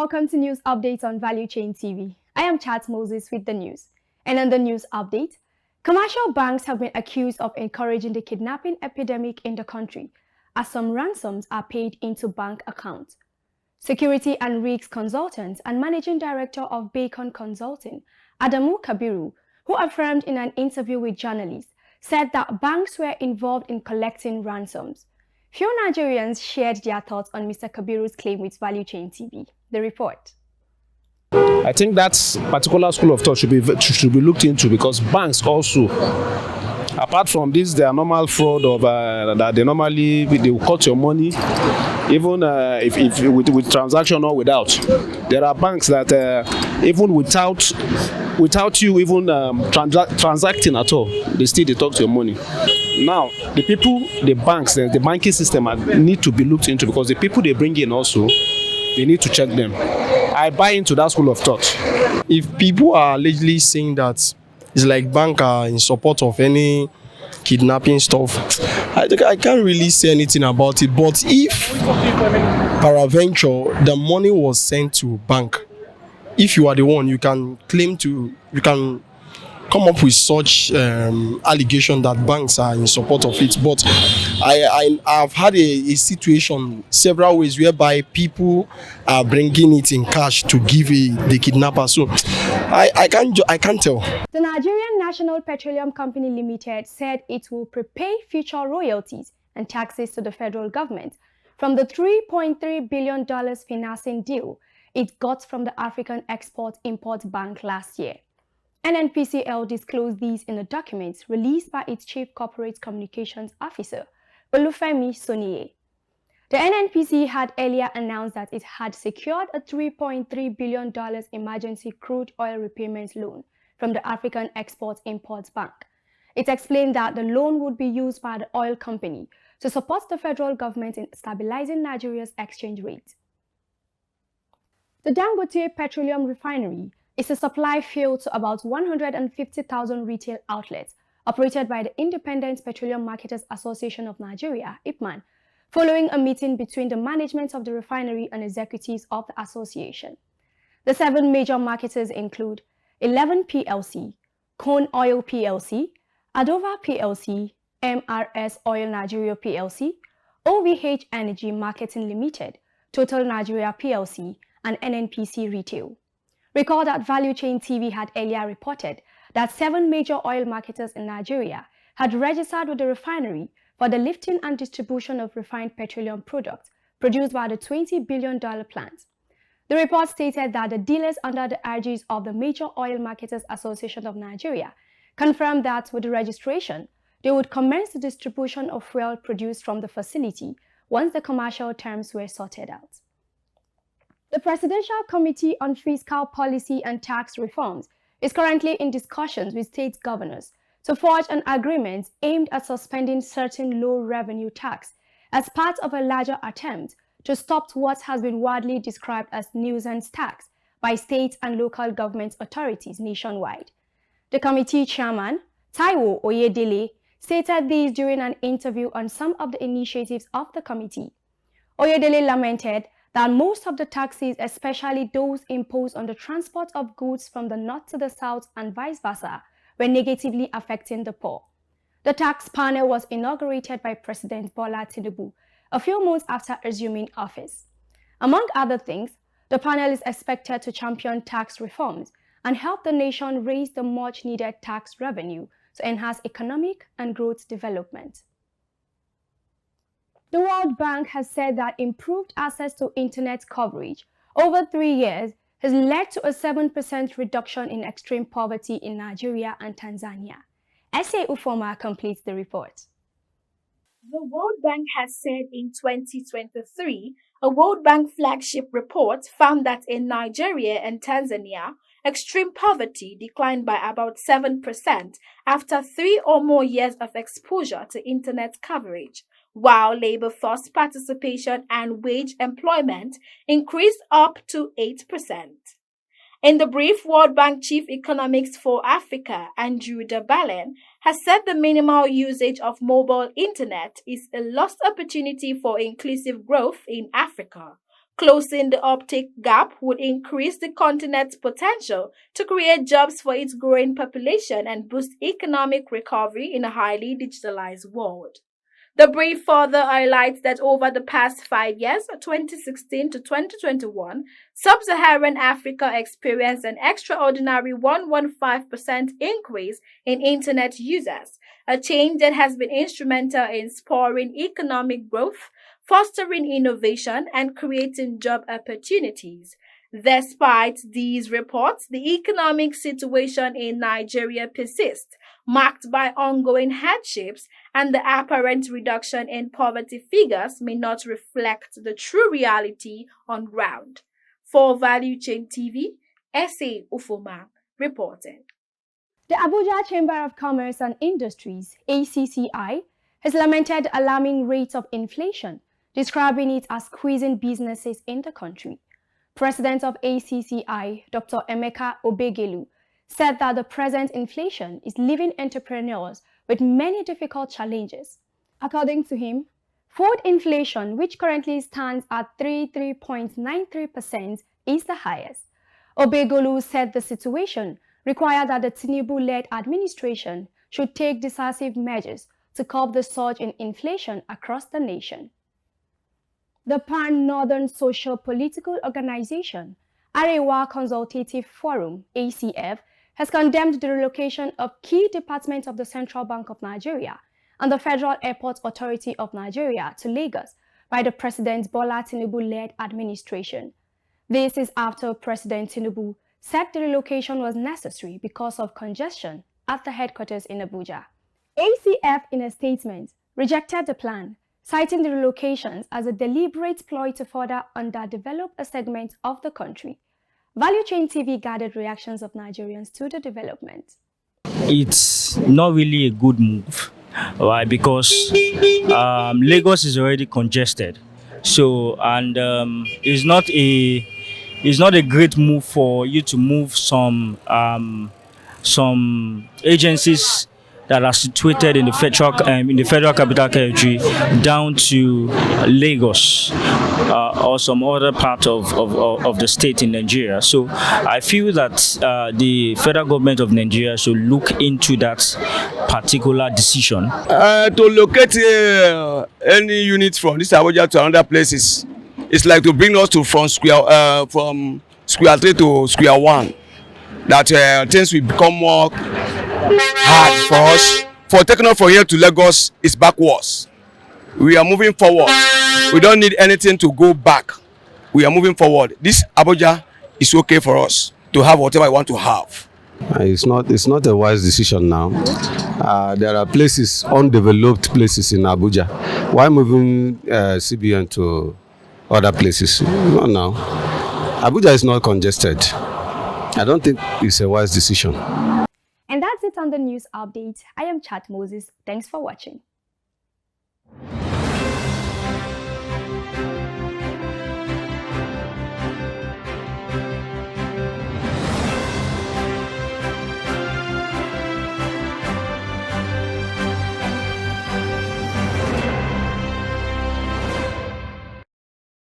welcome to News Updates on Value Chain TV. I am Chat Moses with the news. And on the news update, commercial banks have been accused of encouraging the kidnapping epidemic in the country as some ransoms are paid into bank accounts. Security and Risk Consultant and Managing Director of Bacon Consulting, Adamu Kabiru, who affirmed in an interview with journalists, said that banks were involved in collecting ransoms. Few Nigerians shared their thoughts on Mr. Kabiru's claim with Value Chain TV. The report. I think that particular school of thought should be looked into, because banks also, apart from this, their normal fraud of that they will cut your money, even if with transaction or without. There are banks that even without you even transacting at all, they still deduct your money. Now, the banks, the banking system need to be looked into, because the people they bring in also, they need to check them. I buy into that school of thought. If people are allegedly saying that it's like banks are in support of any kidnapping stuff, I can't really say anything about it. But if peradventure the money was sent to bank, if you are the one, you can come up with such allegation that banks are in support of it. But I've had a situation several ways whereby people are bringing it in cash to give the kidnapper. So I can't tell. The Nigerian National Petroleum Company Limited said it will prepay future royalties and taxes to the federal government from the $3.3 billion financing deal it got from the African Export-Import Bank last year. NNPCL disclosed these in a document released by its Chief Corporate Communications Officer, Olufemi Soniye. The NNPC had earlier announced that it had secured a $3.3 billion emergency crude oil repayment loan from the African Export-Import Bank. It explained that the loan would be used by the oil company to support the federal government in stabilizing Nigeria's exchange rate. The Dangote Petroleum Refinery is a supply field to about 150,000 retail outlets operated by the Independent Petroleum Marketers Association of Nigeria, IPMAN, following a meeting between the management of the refinery and executives of the association. The 7 major marketers include 11 PLC, Cone Oil PLC, Adova PLC, MRS Oil Nigeria PLC, OVH Energy Marketing Limited, Total Nigeria PLC, and NNPC Retail. Recall that Value Chain TV had earlier reported that 7 major oil marketers in Nigeria had registered with the refinery for the lifting and distribution of refined petroleum products produced by the $20 billion plant. The report stated that the dealers under the urges of the Major Oil Marketers Association of Nigeria confirmed that with the registration, they would commence the distribution of fuel produced from the facility once the commercial terms were sorted out. The Presidential Committee on Fiscal Policy and Tax Reforms is currently in discussions with state governors to forge an agreement aimed at suspending certain low-revenue tax as part of a larger attempt to stop what has been widely described as nuisance tax by state and local government authorities nationwide. The committee chairman, Taiwo Oyedele, stated this during an interview on some of the initiatives of the committee. Oyedele lamented that most of the taxes, especially those imposed on the transport of goods from the north to the south and vice versa, were negatively affecting the poor. The tax panel was inaugurated by President Bola Tinubu a few months after assuming office. Among other things, the panel is expected to champion tax reforms and help the nation raise the much-needed tax revenue to enhance economic and growth development. The World Bank has said that improved access to internet coverage over 3 years has led to a 7% reduction in extreme poverty in Nigeria and Tanzania. S.A. Ufoma completes the report. The World Bank has said in 2023, a World Bank flagship report found that in Nigeria and Tanzania, extreme poverty declined by about 7% after 3 or more years of exposure to internet coverage, while labor force participation and wage employment increased up to 8%. In the brief, World Bank Chief Economics for Africa, Andrew Dabalen, has said the minimal usage of mobile internet is a lost opportunity for inclusive growth in Africa, Closing the optic gap would increase the continent's potential to create jobs for its growing population and boost economic recovery in a highly digitalized world. The brief further highlights that over the past 5 years, 2016 to 2021, Sub-Saharan Africa experienced an extraordinary 115% increase in Internet users, a change that has been instrumental in spurring economic growth, fostering innovation, and creating job opportunities. Despite these reports, the economic situation in Nigeria persists, marked by ongoing hardships, and the apparent reduction in poverty figures may not reflect the true reality on ground. For Value Chain TV, S.A. Ufoma reporting. The Abuja Chamber of Commerce and Industries, ACCI, has lamented alarming rates of inflation, describing it as squeezing businesses in the country. President of ACCI, Dr. Emeka Obegelu, said that the present inflation is leaving entrepreneurs with many difficult challenges. According to him, food inflation, which currently stands at 3.93%, is the highest. Obegelu said the situation required that the Tinubu-led administration should take decisive measures to curb the surge in inflation across the nation. The Pan-Northern Social Political Organization, Arewa Consultative Forum, ACF, has condemned the relocation of key departments of the Central Bank of Nigeria and the Federal Airport Authority of Nigeria to Lagos by the President Bola Tinubu-led administration. This is after President Tinubu said the relocation was necessary because of congestion at the headquarters in Abuja. ACF, in a statement, rejected the plan, citing the relocations as a deliberate ploy to further underdevelop a segment of the country. Value Chain TV gathered reactions of Nigerians to the development. It's not really a good move, right? Because Lagos is already congested, so and it's not a great move for you to move some agencies that are situated in the federal capital territory down to Lagos or some other part of the state in Nigeria. So I feel that the federal government of Nigeria should look into that particular decision. To locate any unit from this Abuja to another places, it's like to bring us to from square 3 to square 1. That things will become more hard for us. For taking off from here to Lagos is backwards. We are moving forward. We don't need anything to go back. We are moving forward. This Abuja is okay for us to have whatever I want to have. It's not a wise decision now. There are places, undeveloped places in Abuja. Why moving CBN to other places? Not now. Abuja is not congested. I don't think it's a wise decision. And that's it on the news update. I am Chat Moses. Thanks for watching.